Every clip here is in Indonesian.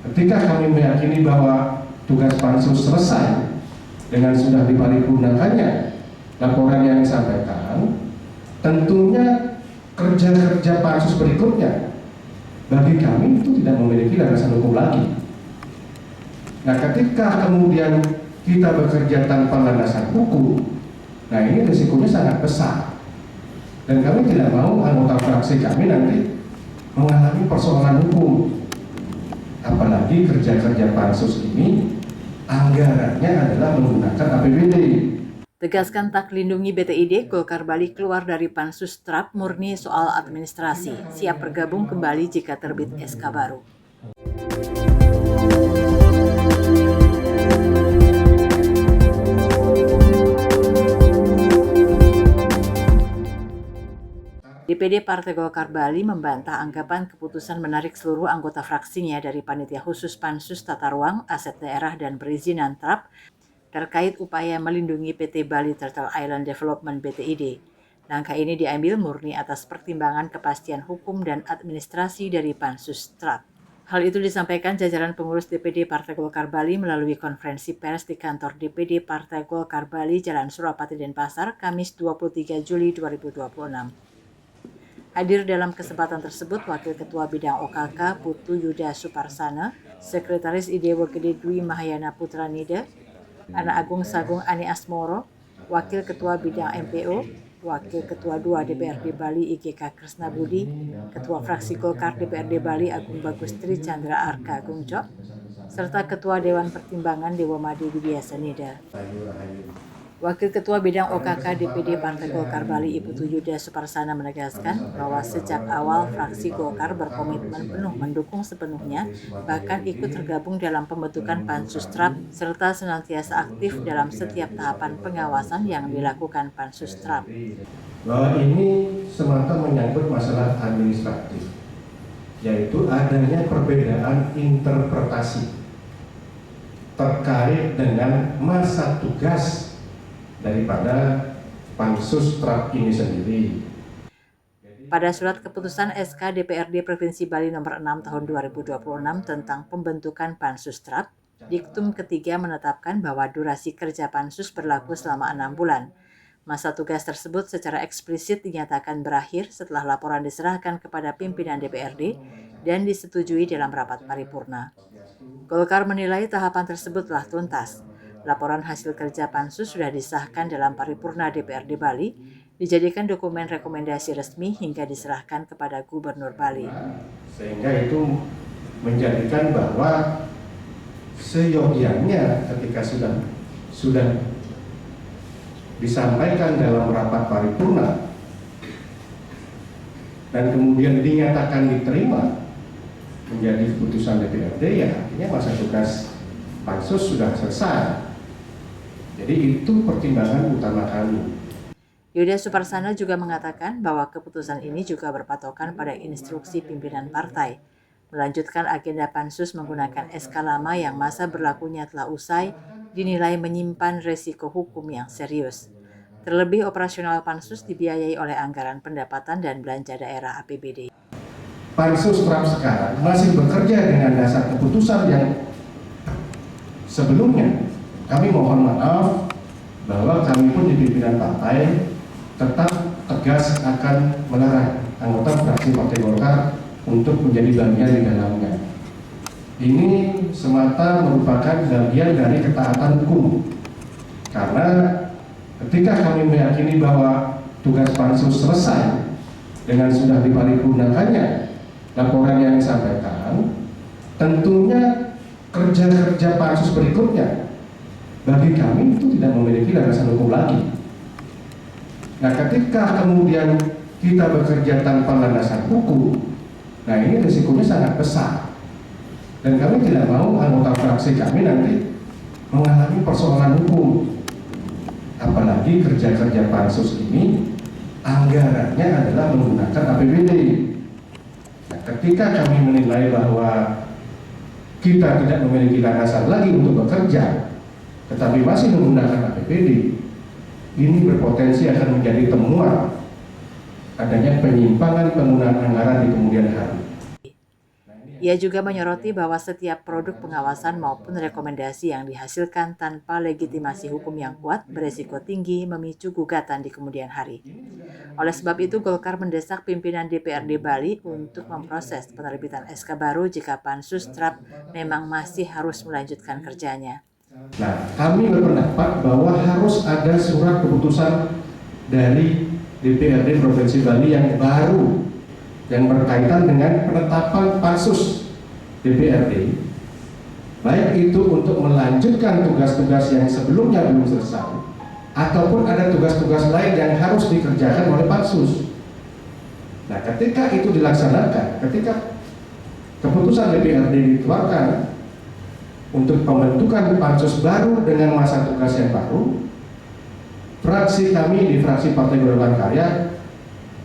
Ketika kami meyakini bahwa tugas pansus selesai dengan sudah diparipurnakannya laporan yang disampaikan, tentunya kerja-kerja pansus berikutnya bagi kami itu tidak memiliki landasan hukum lagi. Nah, ketika kemudian kita bekerja tanpa landasan hukum, nah ini risikonya sangat besar. Dan kami tidak mau anggota fraksi kami nanti mengalami persoalan hukum. Apalagi kerja-kerja pansus ini anggarannya adalah menggunakan APBD. Tegaskan tak lindungi BTID, Golkar Bali keluar dari pansus TRAP murni soal administrasi, siap bergabung kembali jika terbit SK baru. DPD Partai Golkar Bali membantah anggapan keputusan menarik seluruh anggota fraksinya dari Panitia Khusus Pansus Tata Ruang, Aset Daerah, dan Perizinan TRAP terkait upaya melindungi PT Bali Turtle Island Development BTID. Langkah ini diambil murni atas pertimbangan kepastian hukum dan administrasi dari Pansus TRAP. Hal itu disampaikan jajaran pengurus DPD Partai Golkar Bali melalui konferensi pers di kantor DPD Partai Golkar Bali, Jalan Surapati, Denpasar, Kamis 23 Juli 2026. Hadir dalam kesempatan tersebut Wakil Ketua Bidang OKK Putu Yuda Suparsana, Sekretaris IDW Gede Dwi Mahayana Putra Nida, Anak Agung Sagung Ani Asmoro, Wakil Ketua Bidang MPO, Wakil Ketua 2 DPRD Bali IGK Kresna Budi, Ketua Fraksi Golkar DPRD Bali Agung Bagus Tri Chandra Arka Agung Cok, serta Ketua Dewan Pertimbangan Dewa Madi Wibiasa Nida. Wakil Ketua Bidang OKK DPD Partai Golkar Bali Ibu Yuda Suparsana menegaskan bahwa sejak awal fraksi Golkar berkomitmen penuh mendukung sepenuhnya, bahkan ikut tergabung dalam pembentukan Pansus TRAP serta senantiasa aktif dalam setiap tahapan pengawasan yang dilakukan Pansus TRAP. Bahwa ini semata menyangkut masalah administratif, yaitu adanya perbedaan interpretasi terkait dengan masa tugas daripada Pansus TRAP ini sendiri. Pada surat keputusan SK DPRD Provinsi Bali nomor 6 tahun 2026 tentang pembentukan Pansus TRAP, diktum ketiga menetapkan bahwa durasi kerja Pansus berlaku selama 6 bulan. Masa tugas tersebut secara eksplisit dinyatakan berakhir setelah laporan diserahkan kepada pimpinan DPRD dan disetujui dalam rapat paripurna. Golkar menilai tahapan tersebut telah tuntas. Laporan hasil kerja Pansus sudah disahkan dalam paripurna DPRD Bali, dijadikan dokumen rekomendasi resmi hingga diserahkan kepada Gubernur Bali. Sehingga itu menjadikan bahwa seyogianya ketika sudah disampaikan dalam rapat paripurna dan kemudian dinyatakan diterima menjadi keputusan DPRD, ya artinya masa tugas Pansus sudah selesai. Jadi itu pertimbangan utama kami. Yuda Suparsana juga mengatakan bahwa keputusan ini juga berpatokan pada instruksi pimpinan partai, melanjutkan agenda Pansus menggunakan SK lama yang masa berlakunya telah usai, dinilai menyimpan resiko hukum yang serius. Terlebih operasional Pansus dibiayai oleh anggaran pendapatan dan belanja daerah APBD. Pansus TRAP sekarang masih bekerja dengan dasar keputusan yang sebelumnya. Kami mohon maaf bahwa kami pun di pimpinan partai tetap tegas akan melarang anggota fraksi Partai Golkar untuk menjadi bagian di dalamnya. Ini semata merupakan bagian dari ketaatan hukum. Karena ketika kami meyakini bahwa tugas Pansus selesai dengan sudah diparipurnakannya laporan yang disampaikan, tentunya kerja-kerja Pansus berikutnya bagi kami itu tidak memiliki landasan hukum lagi. Nah, ketika kemudian kita bekerja tanpa landasan hukum, nah ini risikonya sangat besar. Dan kami tidak mau anggota fraksi kami nanti mengalami persoalan hukum. Apalagi kerja-kerja Pansus ini anggarannya adalah menggunakan APBD. Nah, ketika kami menilai bahwa kita tidak memiliki landasan lagi untuk bekerja, tetapi masih menggunakan APBD, ini berpotensi akan menjadi temuan adanya penyimpangan penggunaan anggaran di kemudian hari. Ia juga menyoroti bahwa setiap produk pengawasan maupun rekomendasi yang dihasilkan tanpa legitimasi hukum yang kuat beresiko tinggi memicu gugatan di kemudian hari. Oleh sebab itu, Golkar mendesak pimpinan DPRD Bali untuk memproses penerbitan SK baru jika Pansus TRAP memang masih harus melanjutkan kerjanya. Nah, kami berpendapat bahwa harus ada surat keputusan dari DPRD Provinsi Bali yang baru yang berkaitan dengan penetapan pansus DPRD, baik itu untuk melanjutkan tugas-tugas yang sebelumnya belum selesai, ataupun ada tugas-tugas lain yang harus dikerjakan oleh pansus. Nah, ketika itu dilaksanakan, ketika keputusan DPRD dikeluarkan untuk pembentukan pansus baru dengan masa tugas yang baru, fraksi kami di fraksi Partai Golkar Karya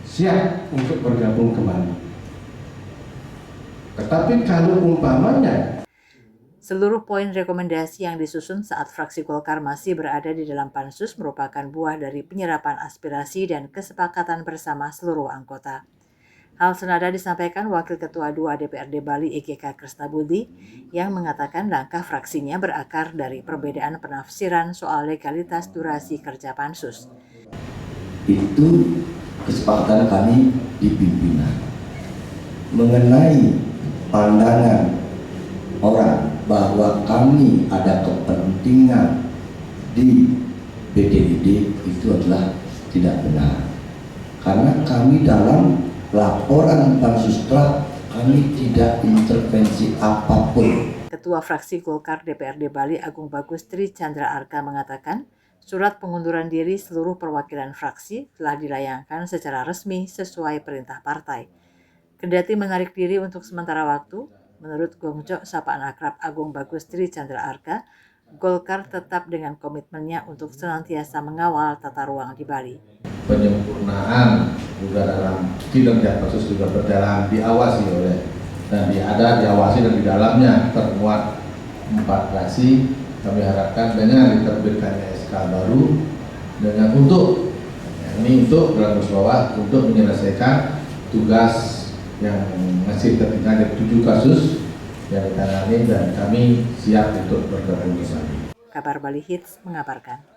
siap untuk bergabung kembali. Tetapi kalau umpamanya seluruh poin rekomendasi yang disusun saat fraksi Golkar masih berada di dalam pansus merupakan buah dari penyerapan aspirasi dan kesepakatan bersama seluruh anggota. Hal senada disampaikan Wakil Ketua 2 DPRD Bali EGK Krisnabudi yang mengatakan langkah fraksinya berakar dari perbedaan penafsiran soal legalitas durasi kerja pansus. Itu kesepakatan kami di pimpinan mengenai pandangan orang bahwa kami ada kepentingan di PDID itu adalah tidak benar, karena kami dalam laporan pansus TRAP kami tidak intervensi apapun. Ketua fraksi Golkar DPRD Bali Agung Bagus Tri Chandra Arka mengatakan surat pengunduran diri seluruh perwakilan fraksi telah dilayangkan secara resmi sesuai perintah partai. Kendati menarik diri untuk sementara waktu, menurut Gongjo sapaan akrab Agung Bagus Tri Chandra Arka, Golkar tetap dengan komitmennya untuk senantiasa mengawal tata ruang di Bali. Penyempurnaan juga dalam kinerja pansus juga berjalan, diawasi oleh dan diawasi dan di dalamnya termuat 4 fraksi. Kami harapkan dengan diterbitkannya SK baru dengan untuk dalam bawah untuk menyelesaikan tugas yang masih tertinggal 7 kasus yang ditangani dan kami siap untuk bergabung bersama. Kabar Bali Hits mengabarkan.